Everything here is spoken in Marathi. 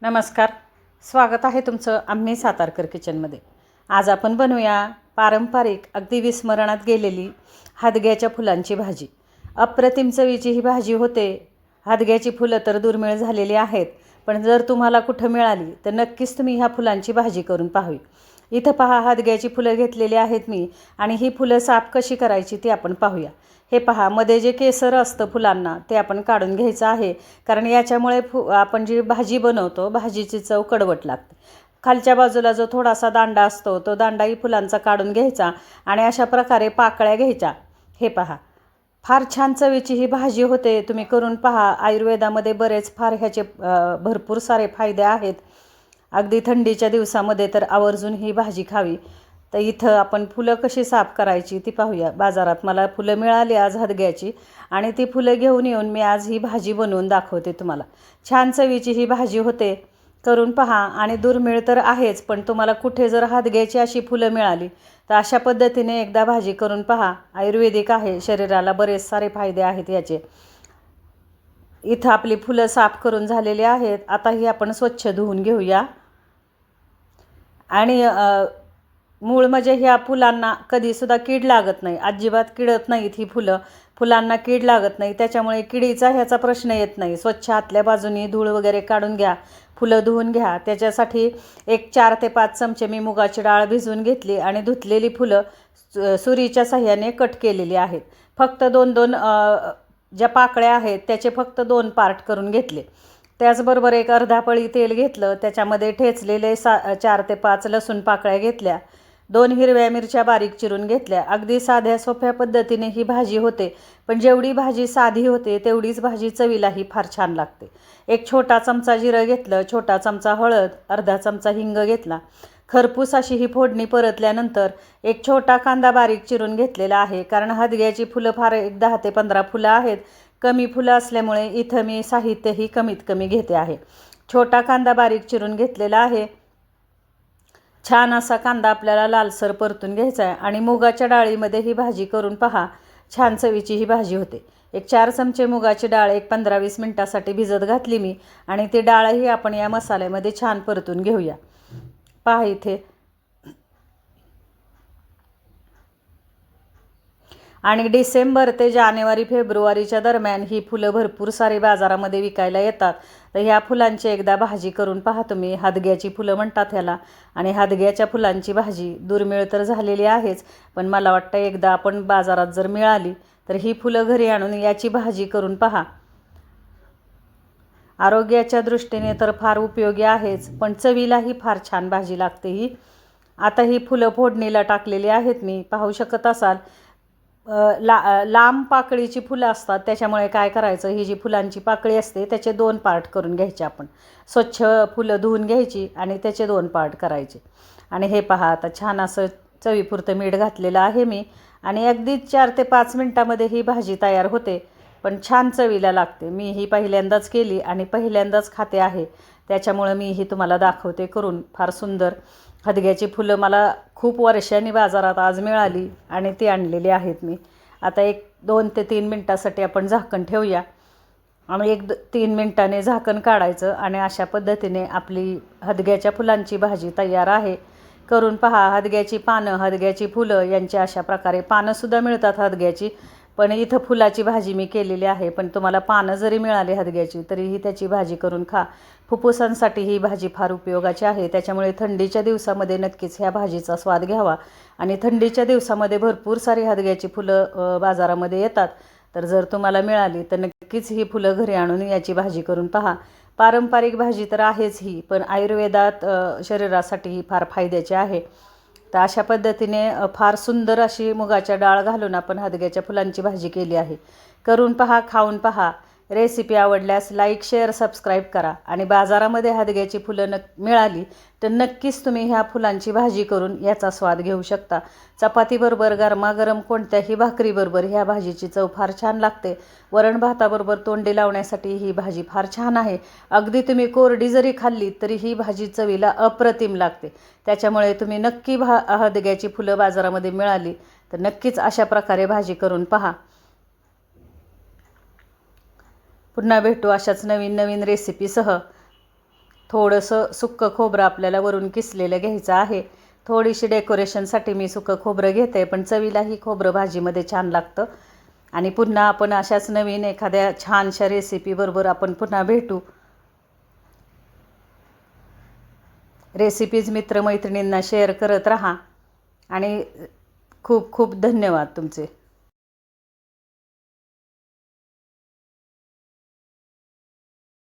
नमस्कार, स्वागत आहे तुमचं आम्ही सातारकर किचनमध्ये। आज आपण बनवूया पारंपरिक अगदी विस्मरणात गेलेली हादग्याच्या फुलांची भाजी। अप्रतिम चवीची ही भाजी होते। हादग्याची फुलं तर दुर्मिळ झालेली आहेत, पण जर तुम्हाला कुठं मिळाली तर नक्कीच तुम्ही ह्या फुलांची भाजी करून पाहावी। इथं पहा, हादग्याची फुलं घेतलेली आहेत मी आणि ही फुलं साफ कशी करायची ती आपण पाहूया। हे पहा, मध्ये जे केसर असतं फुलांना ते आपण काढून घ्यायचं आहे, कारण याच्यामुळे आपण जी भाजी बनवतो भाजीची चव कडवट लागते। खालच्या बाजूला जो थोडासा दांडा असतो तो दांडाही फुलांचा काढून घ्यायचा आणि अशा प्रकारे पाकळ्या घ्यायच्या। हे पहा, फार छान चवीची ही भाजी होते, तुम्ही करून पहा। आयुर्वेदामध्ये बरेच फार ह्याचे भरपूर सारे फायदे आहेत। अगदी थंडीच्या दिवसामध्ये तर आवर्जून ही भाजी खावी। तर इथं आपण फुलं कशी साफ करायची ती पाहूया। बाजारात मला फुलं मिळाली आज हादग्याची आणि ती फुलं घेऊन येऊन मी आज ही भाजी बनवून दाखवते तुम्हाला। छान चवीची ही भाजी होते, करून पहा। आणि दुर्मिळ तर आहेच, पण तुम्हाला कुठे जर हादग्याची अशी फुलं मिळाली तर अशा पद्धतीने एकदा भाजी करून पहा। आयुर्वेदिक आहे, शरीराला बरेच सारे फायदे आहेत याचे। इथं आपली फुलं साफ करून झालेली आहेत। आता ही आपण स्वच्छ धुवून घेऊया। आणि मूळ म्हणजे ह्या फुलांना कधीसुद्धा कीड लागत नाही, अजिबात किडत नाहीत ही फुलं। फुलांना कीड लागत नाही, त्याच्यामुळे किडीचा ह्याचा प्रश्न येत नाही। स्वच्छ आतल्या बाजूनी धूळ वगैरे काढून घ्या, फुलं धुवून घ्या। त्याच्यासाठी एक 4 ते 5 चमचे मी मुगाची डाळ भिजवून घेतली आणि धुतलेली फुलं सुरीच्या साह्याने कट केलेली आहेत। फक्त 2-2 ज्या पाकळ्या आहेत त्याचे फक्त 2 पार्ट करून घेतले। त्याचबरोबर एक अर्धा पळी तेल घेतलं, त्याच्यामध्ये ठेचलेले 4 ते 5 लसूण पाकळ्या घेतल्या, 2 हिरव्या मिरच्या बारीक चिरून घेतल्या। अगदी साध्या सोप्या पद्धतीने ही भाजी होते, पण जेवढी भाजी साधी होते तेवढीच भाजी चवीलाही फार छान लागते। एक छोटा चमचा जिरं घेतलं, छोटा चमचा हळद, अर्धा चमचा हिंग घेतला। खरपूस अशी ही फोडणी परतल्यानंतर एक छोटा कांदा बारीक चिरून घेतलेला आहे, कारण हादग्याची फुलं फार एक 10 ते 15 फुलं आहेत। कमी फुलं असल्यामुळे इथं मी साहित्यही कमीत कमी घेते आहे। छोटा कांदा बारीक चिरून घेतलेला आहे। छान असा कांदा आपल्याला लालसर परतून घ्यायचा आहे आणि मुगाच्या डाळीमध्ये ही भाजी करून पहा, छान चवीची ही भाजी होते। एक 4 चमचे मुगाची डाळ एक 15-20 मिनिटासाठी भिजत घातली मी आणि ती डाळही आपण या मसाल्यामध्ये छान परतून घेऊया। पहा इथे, आणि डिसेंबर ते जानेवारी फेब्रुवारीच्या दरम्यान ही फुलं भरपूर सारी बाजारामध्ये विकायला येतात। तर ह्या फुलांची एकदा भाजी करून पहा तुम्ही। हादग्याची फुलं म्हणतात ह्याला, आणि हादग्याच्या फुलांची भाजी दुर्मिळ तर झालेली आहेच, पण मला वाटतं एकदा आपण बाजारात जर मिळाली तर ही फुलं घरी आणून याची भाजी करून पहा। आरोग्याच्या दृष्टीने तर फार उपयोगी आहेच, पण चवीलाही फार छान भाजी लागते ही। आता ही फुलं फोडणीला टाकलेली आहेत मी, पाहू शकत असाल। लांब पाकळीची फुलं असतात, त्याच्यामुळे काय करायचं, ही जी फुलांची पाकळी असते त्याचे 2 पार्ट करून घ्यायचे आपण। स्वच्छ फुलं धुवून घ्यायची आणि त्याचे 2 पार्ट करायचे। आणि हे पहा, आता छान असं चवीपुरतं मीठ घातलेलं आहे मी, आणि अगदीच 4 ते 5 मिनिटामध्ये ही भाजी तयार होते, पण छान चवीला लागते। मी ही पहिल्यांदाच केली आणि पहिल्यांदाच खाते आहे, त्याच्यामुळे मी ही तुम्हाला दाखवते करून। फार सुंदर हादग्याची फुलं मला खूप वर्षांनी बाजारात आज मिळाली आणि ती आणलेली आहेत मी। आता एक 2 ते 3 मिनिटासाठी आपण झाकण ठेवूया आणि 1-3 मिनिटाने झाकण काढायचं, आणि अशा पद्धतीने आपली हादग्याच्या फुलांची भाजी तयार आहे। करून पहा। हादग्याची पानं, हादग्याची फुलं यांची अशा प्रकारे पानंसुद्धा मिळतात हादग्याची, पण इथं फुलाची भाजी मी केलेली आहे। पण तुम्हाला पानं जरी मिळाली हादग्याची तरीही त्याची भाजी करून खा। फुफ्फुसांसाठी ही भाजी फार उपयोगाची आहे, त्याच्यामुळे थंडीच्या दिवसामध्ये नक्कीच ह्या भाजीचा स्वाद घ्यावा। आणि थंडीच्या दिवसामध्ये भरपूर सारी हादग्याची फुलं बाजारामध्ये येतात, तर जर तुम्हाला मिळाली तर नक्कीच ही फुलं घरी आणून याची भाजी करून पहा। पारंपरिक भाजी तर आहेच ही, पण आयुर्वेदात शरीरासाठी ही फार फायद्याची आहे। तर अशा पद्धतीने फार सुंदर अशी मुगाच्या डाळ घालून आपण हादग्याच्या फुलांची भाजी केली आहे। करून पहा, खाऊन पहा। रेसिपी आवडल्यास लाईक, शेअर, सबस्क्राईब करा। आणि बाजारामध्ये हादग्याची फुलं मिळाली तर नक्कीच तुम्ही ह्या फुलांची भाजी करून याचा स्वाद घेऊ शकता। चपातीबरोबर, गरमागरम कोणत्याही भाकरीबरोबर ह्या भाजीची चव फार छान लागते। वरण भाताबरोबर तोंडी लावण्यासाठी ही भाजी फार छान आहे। अगदी तुम्ही कोरडी जरी खाल्ली तरी ही भाजी चवीला अप्रतिम लागते। त्याच्यामुळे तुम्ही नक्की हादग्याची फुलं बाजारामध्ये मिळाली तर नक्कीच अशा प्रकारे भाजी करून पहा। पुन्हा भेटू अशाच नवीन नवीन रेसिपीसह। थोडंसं सुक्कं खोबरं आपल्याला वरून किसलेलं घ्यायचं आहे. थोडीशी डेकोरेशनसाठी मी सुक्कं खोबरं घेते, पण चवीलाही खोबरं भाजीमध्ये छान लागतं. आणि पुन्हा आपण अशाच नवीन एखाद्या छानशा रेसिपीबरोबर आपण पुन्हा भेटू. रेसिपीज मित्रमैत्रिणींना शेअर करत राहा आणि खूप खूप धन्यवाद तुमचे.